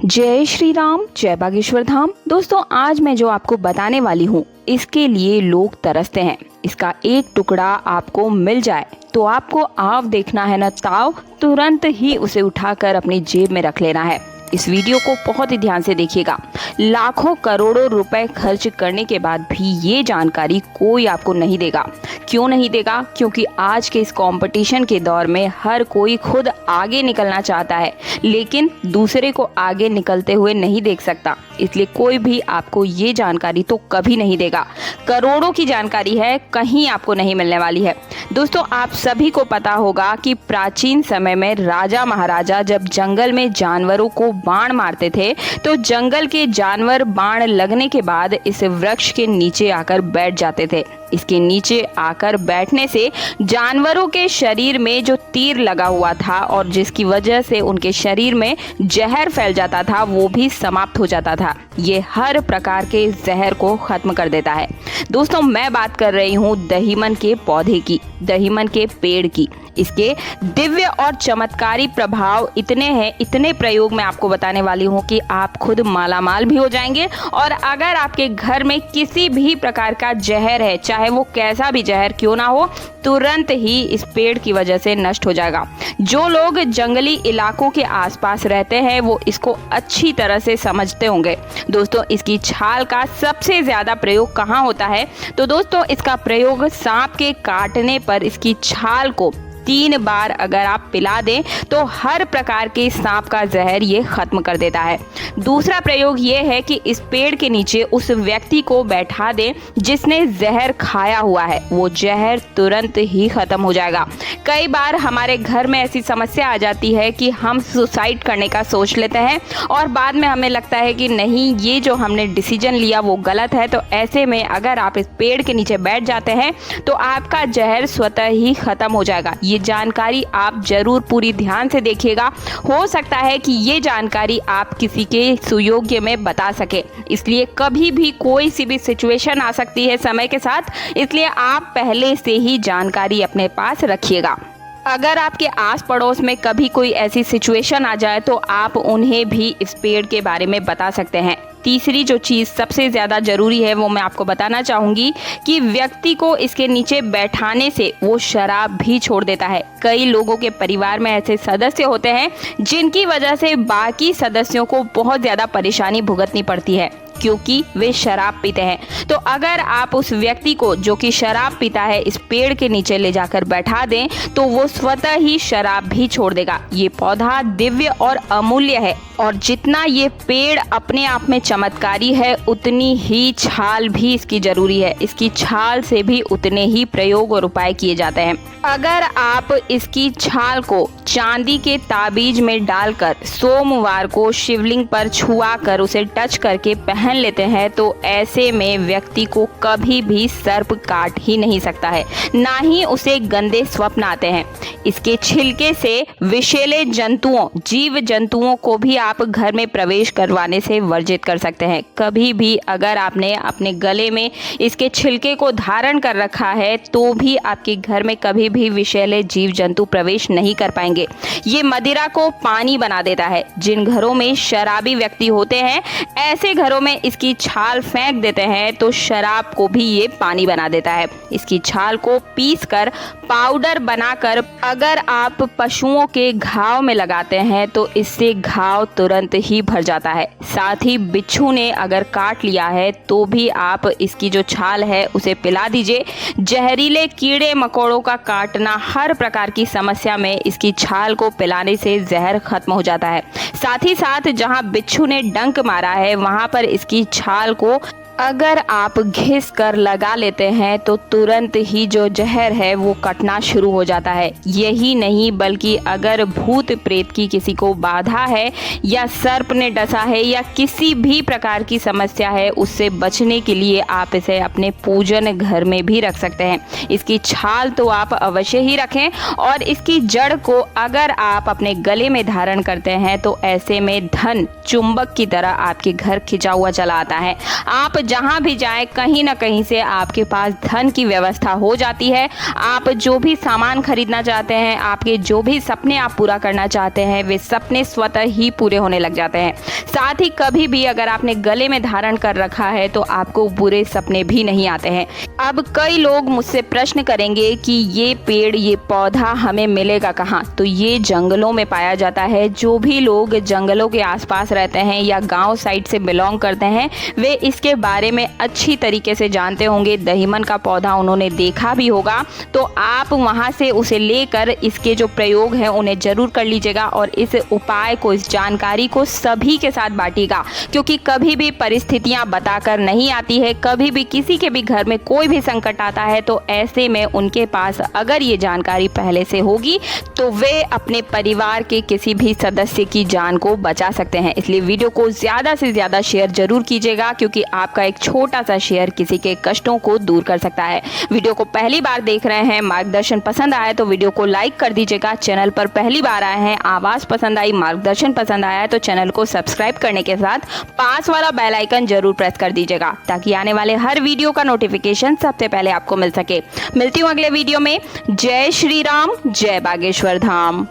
जय श्री राम, जय बागेश्वर धाम। दोस्तों, आज मैं जो आपको बताने वाली हूँ इसके लिए लोग तरसते हैं। इसका एक टुकड़ा आपको मिल जाए तो आपको आव देखना है न ताव, तुरंत ही उसे उठाकर अपनी जेब में रख लेना है। इस वीडियो को बहुत ही ध्यान से देखिएगा। लाखों करोड़ों रुपए खर्च करने के बाद भी ये जानकारी कोई आपको नहीं देगा। क्यों नहीं देगा? क्योंकि आज के इस कंपटीशन के दौर में हर कोई खुद आगे निकलना चाहता है, लेकिन दूसरे को आगे निकलते हुए नहीं देख सकता। इसलिए कोई भी आपको ये जानकारी तो कभी नहीं देगा। करोड़ों की जानकारी है, कहीं आपको नहीं मिलने वाली है। दोस्तों, आप सभी को पता होगा कि प्राचीन समय में राजा महाराजा जब जंगल में जानवरों को बाण मारते थे तो जंगल के जानवर बाण लगने के बाद इस वृक्ष के नीचे आकर बैठ जाते थे। इसके नीचे आकर बैठने से जानवरों के शरीर में जो तीर लगा हुआ था और जिसकी वजह से उनके शरीर में जहर फैल जाता था वो भी समाप्त हो जाता था। ये हर प्रकार के जहर को खत्म कर देता है। दोस्तों, मैं बात कर रही हूँ दहीमन के पौधे की, दहीमन के पेड़ की। इसके दिव्य और चमत्कारी प्रभाव इतने हैं, इतने प्रयोग मैं आपको बताने वाली हूँ कि आप खुद मालामाल भी हो जाएंगे। और अगर आपके घर में किसी भी प्रकार का जहर है, चाहे वो कैसा भी जहर क्यों ना हो, तुरंत ही इस पेड़ की वजह से नष्ट हो जाएगा। जो लोग जंगली इलाकों के आसपास रहते हैं वो इसको अच्छी तरह से समझते होंगे। दोस्तों, इसकी छाल का सबसे ज्यादा प्रयोग कहाँ होता है? तो दोस्तों, इसका प्रयोग सांप के काटने पर इसकी छाल को 3 बार अगर आप पिला दें तो हर प्रकार के सांप का जहर ये खत्म कर देता है। दूसरा प्रयोग ये है कि इस पेड़ के नीचे उस व्यक्ति को बैठा दें जिसने जहर खाया हुआ है, वो जहर तुरंत ही खत्म हो जाएगा। कई बार हमारे घर में ऐसी समस्या आ जाती है कि हम सुसाइड करने का सोच लेते हैं और बाद में हमें लगता है कि नहीं, ये जो हमने डिसीजन लिया वो गलत है। तो ऐसे में अगर आप इस पेड़ के नीचे बैठ जाते हैं तो आपका जहर स्वतः ही खत्म हो जाएगा। ये जानकारी आप जरूर पूरी ध्यान से देखिएगा। हो सकता है कि ये जानकारी आप किसी के सुयोग्य में बता सके। इसलिए कभी भी कोई सी भी सिचुएशन आ सकती है समय के साथ, इसलिए आप पहले से ही जानकारी अपने पास रखिएगा। अगर आपके आस पड़ोस में कभी कोई ऐसी सिचुएशन आ जाए तो आप उन्हें भी इस पेड़ के बारे में बता सकते हैं। तीसरी जो चीज़ सबसे ज़्यादा ज़रूरी है वो मैं आपको बताना चाहूँगी कि व्यक्ति को इसके नीचे बैठाने से वो शराब भी छोड़ देता है। कई लोगों के परिवार में ऐसे सदस्य होते हैं जिनकी वजह से बाकी सदस्यों को बहुत ज़्यादा परेशानी भुगतनी पड़ती है क्योंकि वे शराब पीते हैं। तो अगर आप उस व्यक्ति को जो कि शराब पीता है इस पेड़ के नीचे ले जाकर बैठा दें तो वो स्वतः ही शराब भी छोड़ देगा। ये पौधा दिव्य और अमूल्य है और जितना ये पेड़ अपने आप में चमत्कारी है उतनी ही छाल भी इसकी जरूरी है। इसकी छाल से भी उतने ही प्रयोग और उपाय किए जाते हैं। अगर आप इसकी छाल को चांदी के ताबीज में डालकर सोमवार को शिवलिंग पर छुआ कर उसे टच करके पहन लेते हैं तो ऐसे में व्यक्ति को कभी भी सर्प काट ही नहीं सकता है, ना ही उसे गंदे स्वप्न आते हैं। इसके छिलके से विषैले जंतुओं, जीव जंतुओं को भी आप घर में प्रवेश करवाने से वर्जित कर सकते हैं। कभी भी अगर आपने अपने गले में इसके छिलके को धारण कर रखा है तो भी आपके घर में कभी भी विषैले जीव जंतु प्रवेश नहीं कर पाएंगे। ये मदिरा को पानी बना देता है। जिन घरों में शराबी व्यक्ति होते हैं ऐसे घरों में इसकी छाल फेंक देते हैं तो शराब को भी ये पानी बना देता है। इसकी छाल को पीस कर पाउडर बनाकर अगर आप पशुओं के घाव में लगाते हैं तो इससे घाव तुरंत ही भर जाता है। साथ ही बिच्छू ने अगर काट लिया है तो भी आप इसकी जो छाल है उसे पिला दीजिए। जहरीले कीड़े मकोड़ों का काटना, हर प्रकार की समस्या में इसकी छाल को पिलाने से जहर खत्म हो जाता है। साथ ही साथ जहां बिच्छू ने डंक मारा है वहां पर इसकी छाल को अगर आप घिस कर लगा लेते हैं तो तुरंत ही जो जहर है वो कटना शुरू हो जाता है। यही नहीं बल्कि अगर भूत प्रेत की किसी को बाधा है या सर्प ने डसा है या किसी भी प्रकार की समस्या है, उससे बचने के लिए आप इसे अपने पूजन घर में भी रख सकते हैं। इसकी छाल तो आप अवश्य ही रखें और इसकी जड़ को अगर आप अपने गले में धारण करते हैं तो ऐसे में धन चुंबक की तरह आपके घर खिंचा हुआ चला आता है। आप जहाँ भी जाए कहीं ना कहीं से आपके पास धन की व्यवस्था हो जाती है। आप जो भी सामान खरीदना चाहते हैं, आपके जो भी सपने आप पूरा करना चाहते हैं, वे सपने स्वतः ही पूरे होने लग जाते हैं। साथ ही कभी भी अगर आपने गले में धारण कर रखा है तो आपको बुरे सपने भी नहीं आते हैं। अब कई लोग मुझसे प्रश्न करेंगे कि ये पेड़, ये पौधा हमें मिलेगा कहाँ? तो ये जंगलों में पाया जाता है। जो भी लोग जंगलों के आसपास रहते हैं या गांव साइड से बिलोंग करते हैं, वे इसके बारे में अच्छी तरीके से जानते होंगे। दहीमन का पौधा उन्होंने देखा भी होगा, तो आप वहां से उसे लेकर इसके जो प्रयोग हैं उन्हें जरूर कर लीजिएगा और इस उपाय को, इस जानकारी को सभी के साथ बांटिएगा, क्योंकि कभी भी परिस्थितियां बताकर नहीं आती है। कभी भी किसी के भी घर में कोई भी संकट आता है तो ऐसे में उनके पास अगर ये जानकारी पहले से होगी तो वे अपने परिवार के किसी भी सदस्य की जान को बचा सकते हैं। इसलिए वीडियो को ज़्यादा से ज़्यादा शेयर जरूर कीजिएगा, क्योंकि आपका एक छोटा सा शेयर किसी के कष्टों को दूर कर सकता है। वीडियो को पहली बार देख रहे हैं, मार्गदर्शन पसंद आया तो वीडियो को लाइक कर दीजिएगा। चैनल पर पहली बार आए हैं, आवाज़ पसंद आई, मार्गदर्शन पसंद आया तो चैनल को सब्सक्राइब करने के साथ पास वाला बेल आइकन जरूर प्रेस कर दीजिएगा, ताकि आने वाले हर वीडियो का नोटिफिकेशन सबसे पहले आपको मिल सके। मिलती हूँ अगले वीडियो में। जय श्री राम, जय बागेश्वर धाम।